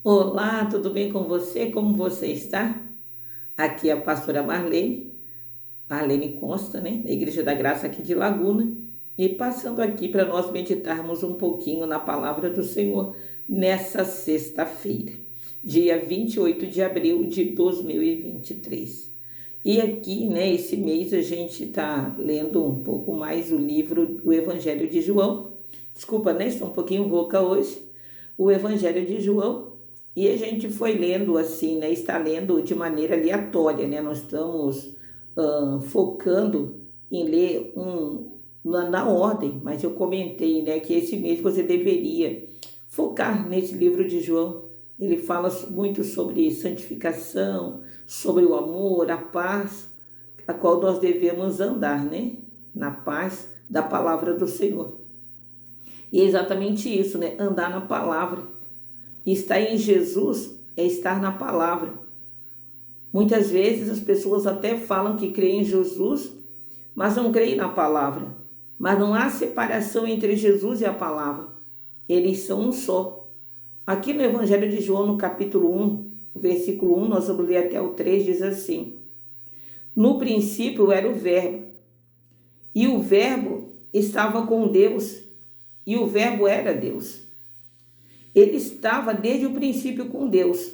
Olá, tudo bem com você? Como você está? Aqui é a pastora Marlene Costa, né? Da Igreja da Graça aqui de Laguna. E passando aqui para nós meditarmos um pouquinho na palavra do Senhor nessa sexta-feira, dia 28 de abril de 2023. E aqui, né, esse mês a gente está lendo um pouco mais o livro do Evangelho de João. Desculpa, né? Estou um pouquinho rouca hoje. O Evangelho de João. E a gente foi lendo assim, né? Está lendo de maneira aleatória, né? Nós estamos focando em ler na ordem, mas eu comentei, né, que esse mês você deveria focar nesse livro de João. Ele fala muito sobre santificação, sobre o amor, a paz, a qual nós devemos andar, né? Na paz da palavra do Senhor. E é exatamente isso, né? Andar na palavra. Estar em Jesus é estar na palavra. Muitas vezes as pessoas até falam que creem em Jesus, mas não creem na palavra. Mas não há separação entre Jesus e a palavra. Eles são um só. Aqui no Evangelho de João, no capítulo 1, versículo 1, nós vamos ler até o 3, diz assim: No princípio era o Verbo, e o Verbo estava com Deus, e o Verbo era Deus. Ele estava desde o princípio com Deus.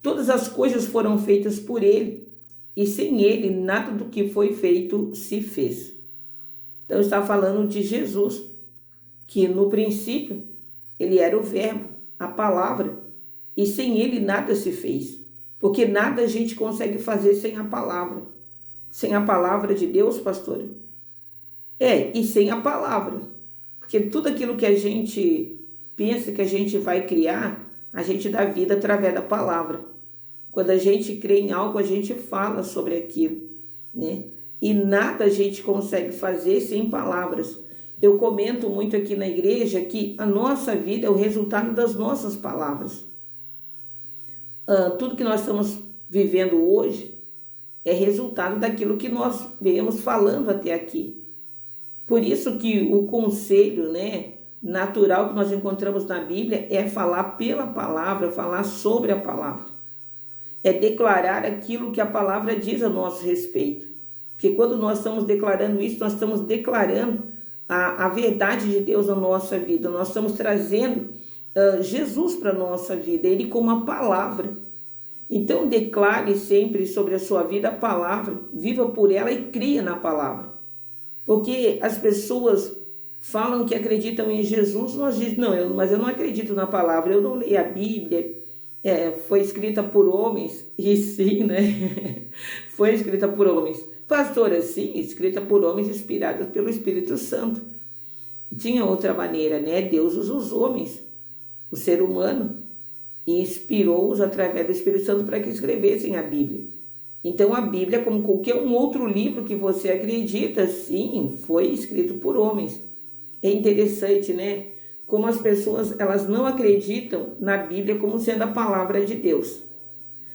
Todas as coisas foram feitas por ele, e sem ele nada do que foi feito se fez. Então está falando de Jesus, que no princípio ele era o Verbo, a palavra, e sem ele nada se fez. Porque nada a gente consegue fazer sem a palavra. Sem a palavra de Deus, pastora? E sem a palavra. Porque tudo aquilo que a gente pensa que a gente vai criar, a gente dá vida através da palavra. Quando a gente crê em algo, a gente fala sobre aquilo, né? E nada a gente consegue fazer sem palavras. Eu comento muito aqui na igreja que a nossa vida é o resultado das nossas palavras. Tudo que nós estamos vivendo hoje é resultado daquilo que nós viemos falando até aqui. Por isso que o conselho, né, natural que nós encontramos na Bíblia é falar pela palavra, falar sobre a palavra. É declarar aquilo que a palavra diz a nosso respeito. Porque quando nós estamos declarando isso, nós estamos declarando a verdade de Deus na nossa vida. Nós estamos trazendo Jesus para a nossa vida, Ele como a palavra. Então declare sempre sobre a sua vida a palavra, viva por ela e cria na palavra. Porque as pessoas falam que acreditam em Jesus, nós dizem, não, mas eu não acredito na palavra, eu não leio a Bíblia, foi escrita por homens, e sim, né? Foi escrita por homens. Pastora, sim, escrita por homens inspirados pelo Espírito Santo. Tinha outra maneira, né? Deus usa os homens, o ser humano, e inspirou-os através do Espírito Santo para que escrevessem a Bíblia. Então a Bíblia, como qualquer um outro livro que você acredita, sim, foi escrito por homens. É interessante, né? Como as pessoas, elas não acreditam na Bíblia como sendo a palavra de Deus.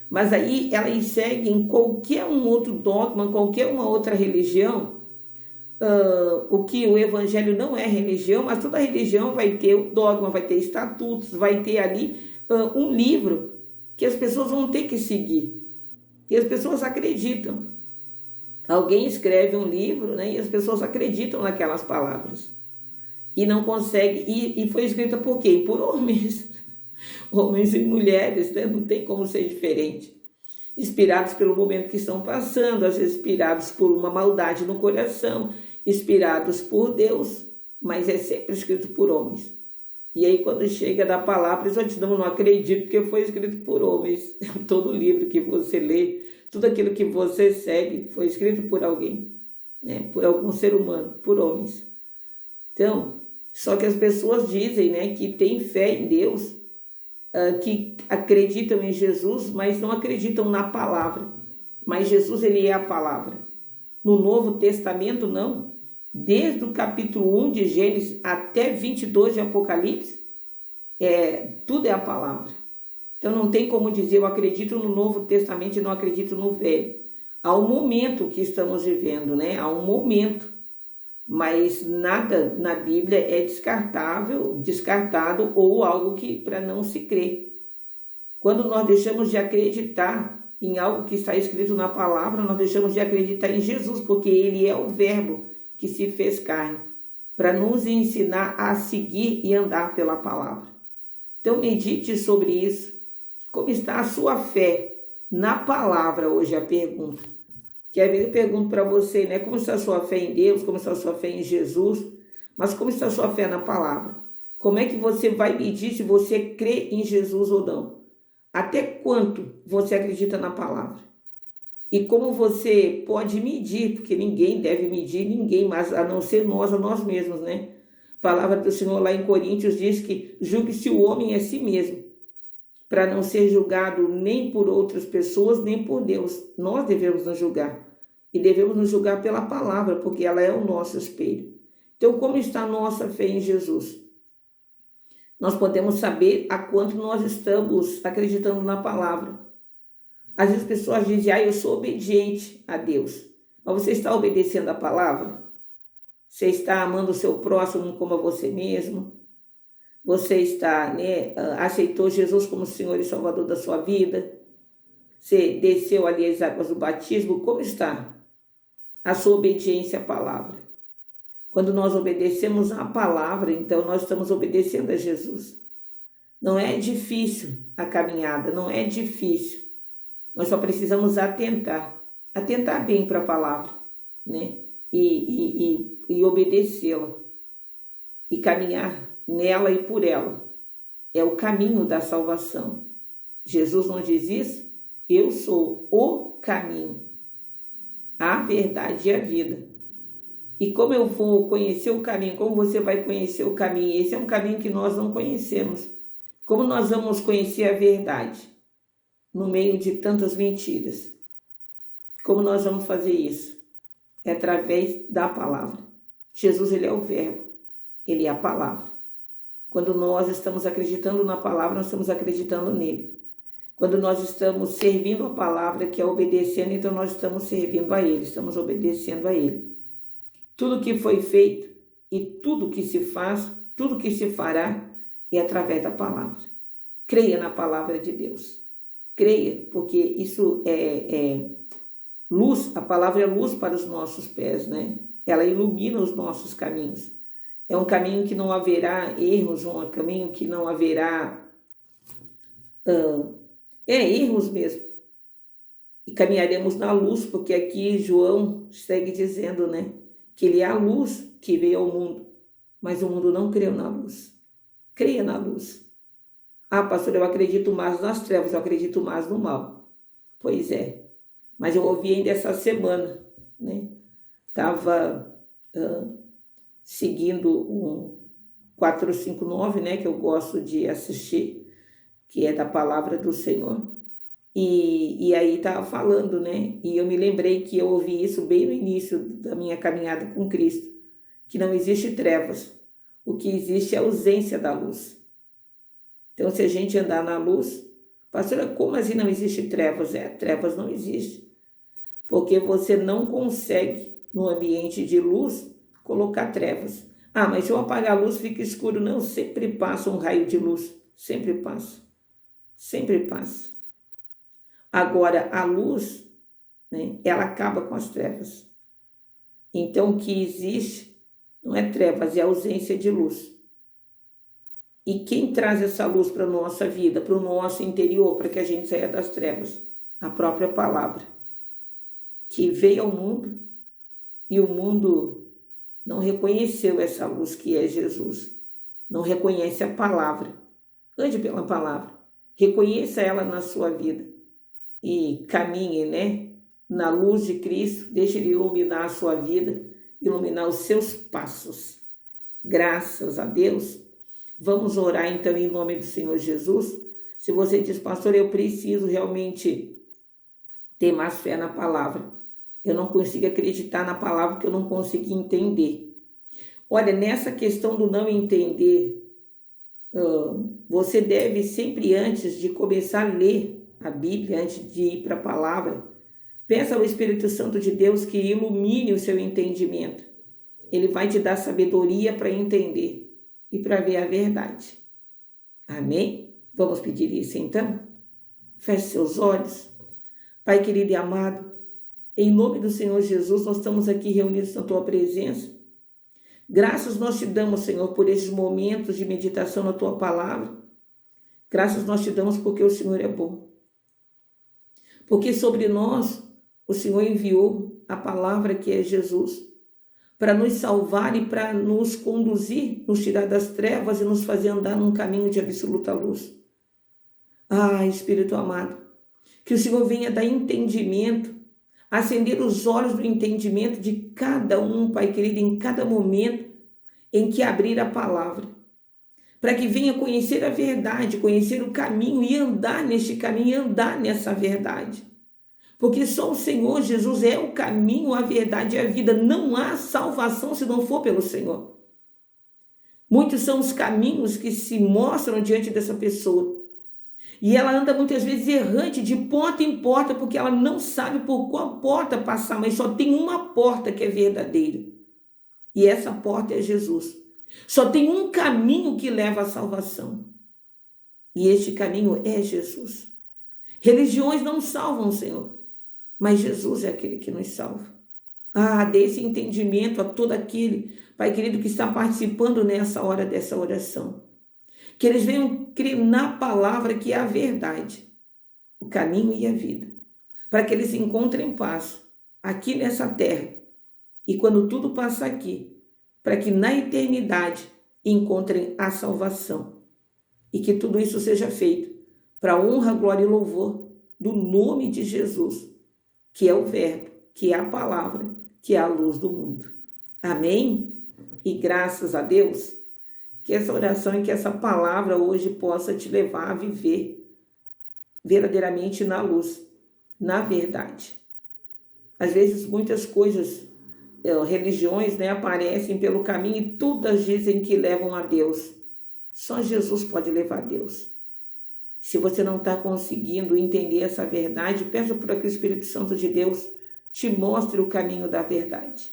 Mas aí elas seguem qualquer um outro dogma, qualquer uma outra religião. O que o Evangelho não é religião, mas toda religião vai ter o dogma, vai ter estatutos, vai ter ali um livro que as pessoas vão ter que seguir. E as pessoas acreditam. Alguém escreve um livro, né, e as pessoas acreditam naquelas palavras. E não consegue, e foi escrita por quem? Por homens, homens e mulheres, né? Não tem como ser diferente. Inspirados pelo momento que estão passando, às vezes inspirados por uma maldade no coração, inspirados por Deus, mas é sempre escrito por homens. E aí quando chega da palavra, eles vão te não acredito porque foi escrito por homens. Todo livro que você lê, tudo aquilo que você segue foi escrito por alguém, né? Por algum ser humano, por homens. Então, só que as pessoas dizem, né, que têm fé em Deus, que acreditam em Jesus, mas não acreditam na palavra. Mas Jesus, ele é a palavra. No Novo Testamento, não. Desde o capítulo 1 de Gênesis até 22 de Apocalipse, tudo é a palavra. Então não tem como dizer, eu acredito no Novo Testamento e não acredito no Velho. Há um momento que estamos vivendo, né? Há um momento. Mas nada na Bíblia é descartado ou algo que para não se crer. Quando nós deixamos de acreditar em algo que está escrito na palavra, nós deixamos de acreditar em Jesus, porque ele é o Verbo que se fez carne, para nos ensinar a seguir e andar pela palavra. Então medite sobre isso. Como está a sua fé na palavra hoje, a pergunta. Que às vezes eu pergunto para você, né? Como está a sua fé em Deus, como está a sua fé em Jesus, mas como está a sua fé na palavra? Como é que você vai medir se você crê em Jesus ou não? Até quanto você acredita na palavra? E como você pode medir, porque ninguém deve medir ninguém, mas a não ser nós, a nós mesmos, né? A palavra do Senhor lá em Coríntios diz que julgue-se o homem a si mesmo, para não ser julgado nem por outras pessoas, nem por Deus. Nós devemos nos julgar. E devemos nos julgar pela palavra, porque ela é o nosso espelho. Então, como está a nossa fé em Jesus? Nós podemos saber a quanto nós estamos acreditando na palavra. Às vezes as pessoas dizem, eu sou obediente a Deus. Mas você está obedecendo a palavra? Você está amando o seu próximo como a você mesmo? Você está, aceitou Jesus como Senhor e Salvador da sua vida? Você desceu ali as águas do batismo? Como está a sua obediência à palavra? Quando nós obedecemos à palavra, então nós estamos obedecendo a Jesus. Não é difícil a caminhada, não é difícil. Nós só precisamos atentar bem para a palavra, né? E obedecê-la, e caminhar nela e por ela. É o caminho da salvação. Jesus não diz isso? Eu sou o caminho, a verdade e a vida. E como eu vou conhecer o caminho? Como você vai conhecer o caminho? Esse é um caminho que nós não conhecemos. Como nós vamos conhecer a verdade no meio de tantas mentiras? Como nós vamos fazer isso? É através da palavra. Jesus, ele é o Verbo, ele é a palavra. Quando nós estamos acreditando na palavra, nós estamos acreditando nele. Quando nós estamos servindo a palavra, que é obedecendo, então nós estamos servindo a ele, estamos obedecendo a ele. Tudo que foi feito e tudo que se faz, tudo que se fará é através da palavra. Creia na palavra de Deus. Creia, porque isso é luz, a palavra é luz para os nossos pés, né? Ela ilumina os nossos caminhos. É um caminho que não haverá erros, um caminho que não haverá erros mesmo. E caminharemos na luz, porque aqui João segue dizendo, né? Que ele é a luz que veio ao mundo, mas o mundo não creu na luz. Creia na luz. Pastor, eu acredito mais nas trevas, eu acredito mais no mal. Pois é, mas eu ouvi ainda essa semana, né? Estava seguindo um 459, né? Que eu gosto de assistir, que é da palavra do Senhor. E aí estava falando, né? E eu me lembrei que eu ouvi isso bem no início da minha caminhada com Cristo, que não existe trevas, o que existe é a ausência da luz. Então, se a gente andar na luz, pastora, como assim não existe trevas? Trevas não existem, porque você não consegue, no ambiente de luz, colocar trevas. Mas se eu apagar a luz, fica escuro. Não, sempre passa um raio de luz, sempre passa, sempre passa. Agora, a luz, né, ela acaba com as trevas. Então, o que existe não é trevas, é ausência de luz. E quem traz essa luz para a nossa vida, para o nosso interior, para que a gente saia das trevas? A própria palavra, que veio ao mundo e o mundo não reconheceu essa luz que é Jesus. Não reconhece a palavra. Ande pela palavra. Reconheça ela na sua vida. E caminhe, né, na luz de Cristo, deixe Ele iluminar a sua vida, iluminar os seus passos. Graças a Deus. Vamos orar então em nome do Senhor Jesus. Se você diz, pastor, eu preciso realmente ter mais fé na palavra. Eu não consigo acreditar na palavra porque eu não consegui entender. Olha, nessa questão do não entender, você deve sempre, antes de começar a ler a Bíblia, antes de ir para a palavra, peça ao Espírito Santo de Deus que ilumine o seu entendimento. Ele vai te dar sabedoria para entender e para ver a verdade. Amém? Vamos pedir isso então? Feche seus olhos. Pai querido e amado, em nome do Senhor Jesus, nós estamos aqui reunidos na Tua presença. Graças nós te damos, Senhor, por esses momentos de meditação na Tua palavra. Graças nós te damos porque o Senhor é bom. Porque sobre nós o Senhor enviou a palavra que é Jesus, para nos salvar e para nos conduzir, nos tirar das trevas e nos fazer andar num caminho de absoluta luz. Ah, Espírito amado, que o Senhor venha dar entendimento, acender os olhos do entendimento de cada um, Pai querido, em cada momento em que abrir a palavra, para que venha conhecer a verdade, conhecer o caminho e andar neste caminho e andar nessa verdade. Porque só o Senhor Jesus é o caminho, a verdade e a vida. Não há salvação se não for pelo Senhor. Muitos são os caminhos que se mostram diante dessa pessoa. E ela anda muitas vezes errante de porta em porta, porque ela não sabe por qual porta passar, mas só tem uma porta que é verdadeira. E essa porta é Jesus. Só tem um caminho que leva à salvação. E este caminho é Jesus. Religiões não salvam, Senhor. Mas Jesus é aquele que nos salva. Ah, dê esse entendimento a todo aquele, Pai querido, que está participando nessa hora dessa oração. Que eles venham crer na palavra que é a verdade, o caminho e a vida. Para que eles encontrem paz aqui nessa terra. E quando tudo passar aqui, para que na eternidade encontrem a salvação. E que tudo isso seja feito para a honra, glória e louvor do nome de Jesus, que é o verbo, que é a palavra, que é a luz do mundo. Amém? E graças a Deus, que essa oração e que essa palavra hoje possa te levar a viver verdadeiramente na luz, na verdade. Às vezes muitas coisas, religiões, aparecem pelo caminho e todas dizem que levam a Deus. Só Jesus pode levar a Deus. Se você não está conseguindo entender essa verdade, peça para que o Espírito Santo de Deus te mostre o caminho da verdade.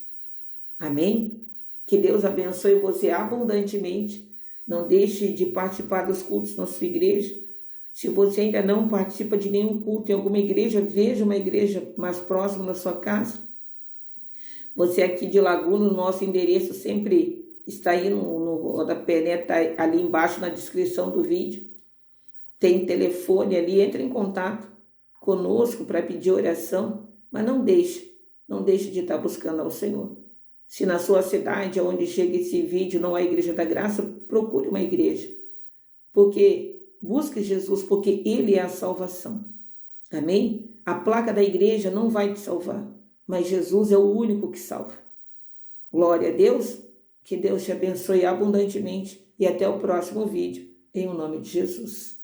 Amém? Que Deus abençoe você abundantemente. Não deixe de participar dos cultos na sua igreja. Se você ainda não participa de nenhum culto em alguma igreja, veja uma igreja mais próxima da sua casa. Você aqui de Laguna, o nosso endereço sempre está aí no rodapé, está ali embaixo na descrição do vídeo. Tem telefone ali, entre em contato conosco para pedir oração, mas não deixe de estar buscando ao Senhor. Se na sua cidade, onde chega esse vídeo, não há Igreja da Graça, procure uma igreja, porque busque Jesus, porque Ele é a salvação. Amém? A placa da igreja não vai te salvar, mas Jesus é o único que salva. Glória a Deus, que Deus te abençoe abundantemente e até o próximo vídeo, em nome de Jesus.